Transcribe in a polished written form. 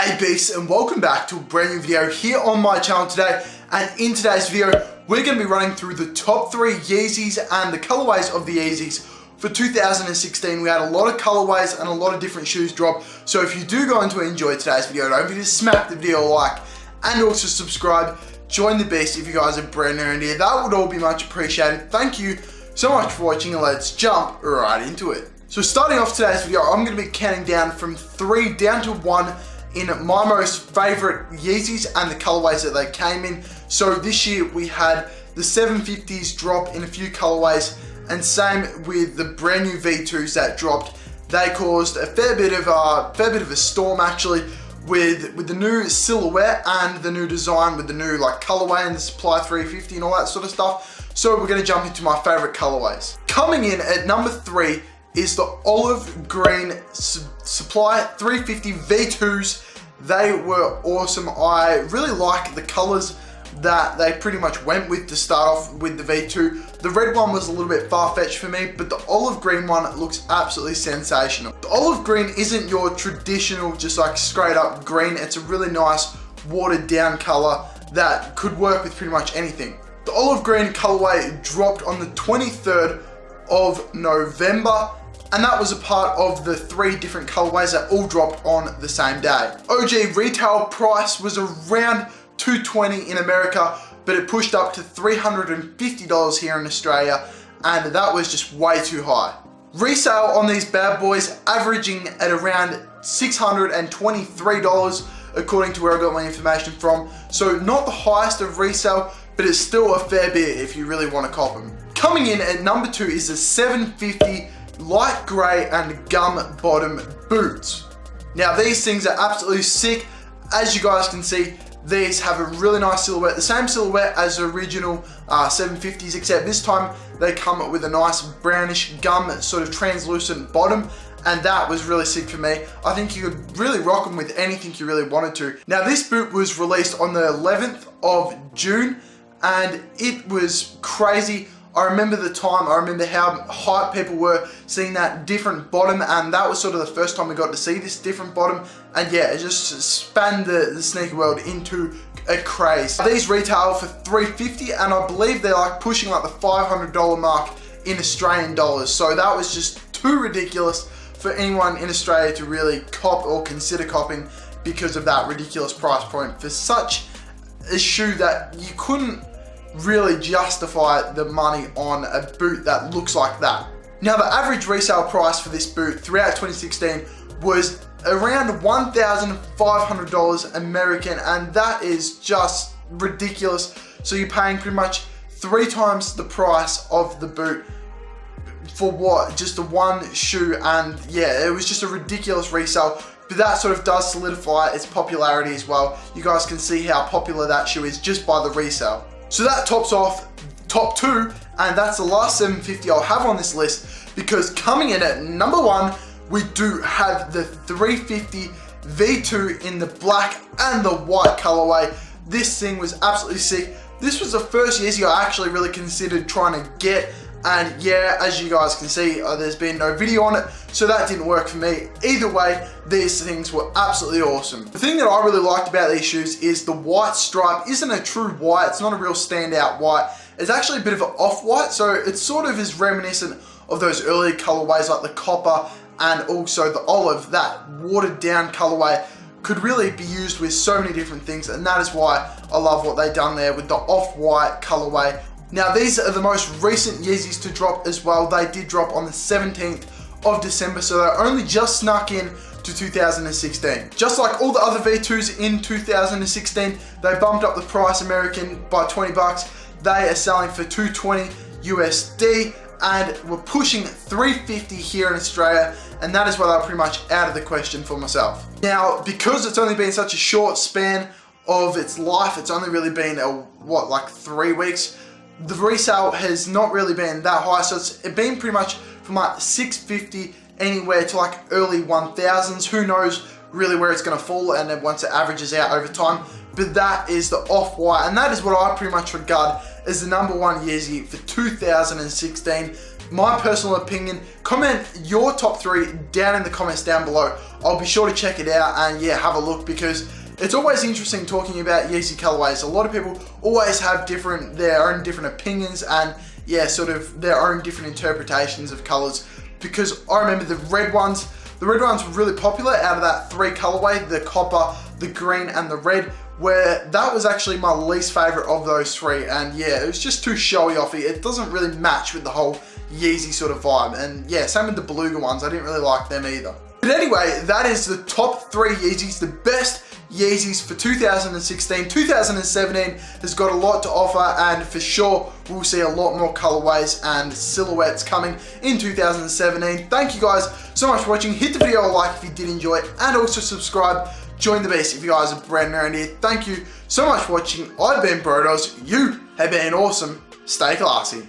Hey beasts, and welcome back to a brand new video here on my channel today. And in today's video, we're going to be running through the top 3 Yeezys and the colorways of the Yeezys for 2016. We had a lot of colorways and a lot of different shoes drop. So if you do go on to enjoy today's video, don't forget to smack the video a like and also subscribe. Join the beast if you guys are brand new in here. That would all be much appreciated. Thank you so much for watching, and let's jump right into it. So starting off today's video, I'm going to be counting down from 3 down to 1 in my most favorite Yeezys and the colorways that they came in. So this year we had the 750s drop in a few colorways, and same with the brand new V2s that dropped. They caused a fair bit of a storm actually with the new silhouette and the new design with the new colorway and the Supply 350 and all that sort of stuff. So we're going to jump into my favorite colorways. Coming in at number 3 is the olive green Supply 350 V2s. They were awesome. I really like the colors that they pretty much went with to start off with the V2. The red one was a little bit far-fetched for me, but the olive green one looks absolutely sensational. The olive green isn't your traditional just straight up green. It's a really nice watered down color that could work with pretty much anything. The olive green colorway dropped on the 23rd of November, and that was a part of the 3 different colorways that all dropped on the same day. OG retail price was around $220 in America, but it pushed up to $350 here in Australia, and that was just way too high. Resale on these bad boys averaging at around $623 according to where I got my information from. So not the highest of resale, but it's still a fair bit if you really want to cop them. Coming in at number 2 is the 750 light grey and gum bottom boots. Now these things are absolutely sick. As you guys can see, these have a really nice silhouette, the same silhouette as the original 750s, except this time they come with a nice brownish gum sort of translucent bottom, and that was really sick for me. I think you could really rock them with anything you really wanted to. Now this boot was released on the 11th of June, and it was crazy. I remember the time, I remember how hyped people were seeing that different bottom, and that was sort of the first time we got to see this different bottom, and yeah, it just spanned the sneaker world into a craze. These retail for $350, and I believe they're pushing the $500 mark in Australian dollars, so that was just too ridiculous for anyone in Australia to really cop or consider copping because of that ridiculous price point for such a shoe that you couldn't really justify the money on a boot that looks like that. Now the average resale price for this boot throughout 2016 was around $1,500 American, and that is just ridiculous. So you're paying pretty much 3 times the price of the boot for what? Just the one shoe, and yeah, it was just a ridiculous resale. But that sort of does solidify its popularity as well. You guys can see how popular that shoe is just by the resale. So that tops off top 2, and that's the last 750 I'll have on this list, because coming in at number 1, we do have the 350 V2 in the black and the white colorway. This thing was absolutely sick. This was the first Yeezy I actually really considered trying to get, and yeah, as you guys can see, there's been no video on it, so that didn't work for me. Either way, these things were absolutely awesome. The thing that I really liked about these shoes is the white stripe isn't a true white, it's not a real standout white. It's actually a bit of an off-white, so it sort of is reminiscent of those earlier colorways like the copper and also the olive. That watered down colorway could really be used with so many different things, and that is why I love what they've done there with the off-white colorway. Now these are the most recent Yeezys to drop as well. They did drop on the 17th of December, so they're only just snuck in to 2016. Just like all the other V2s in 2016, they bumped up the price American by 20 bucks. They are selling for $220 USD, and we're pushing $350 here in Australia, and that is why they're pretty much out of the question for myself. Now, because it's only been such a short span of its life, it's only really been 3 weeks, the resale has not really been that high, so it's been pretty much from $650 anywhere to early 1000s. Who knows really where it's going to fall, and then once it averages out over time, but that is the Off-White, and that is what I pretty much regard as the number one Yeezy for 2016. My personal opinion. Comment your top 3 down in the comments down below. I'll be sure to check it out and yeah, have a look, because it's always interesting talking about Yeezy colorways. A lot of people always have their own different opinions and yeah, sort of their own different interpretations of colors, because I remember the red ones were really popular out of that 3 colorway, the copper, the green and the red, where that was actually my least favorite of those 3. And yeah, it was just too showy offy. It doesn't really match with the whole Yeezy sort of vibe. And yeah, same with the Beluga ones. I didn't really like them either. But anyway, that is the top 3 Yeezys, the best Yeezys for 2016. 2017 has got a lot to offer, and for sure we'll see a lot more colorways and silhouettes coming in 2017. Thank you guys so much for watching. Hit the video a like if you did enjoy it, and also subscribe. Join the beast if you guys are brand new around here. Thank you so much for watching. I've been Brodos. You have been awesome. Stay classy.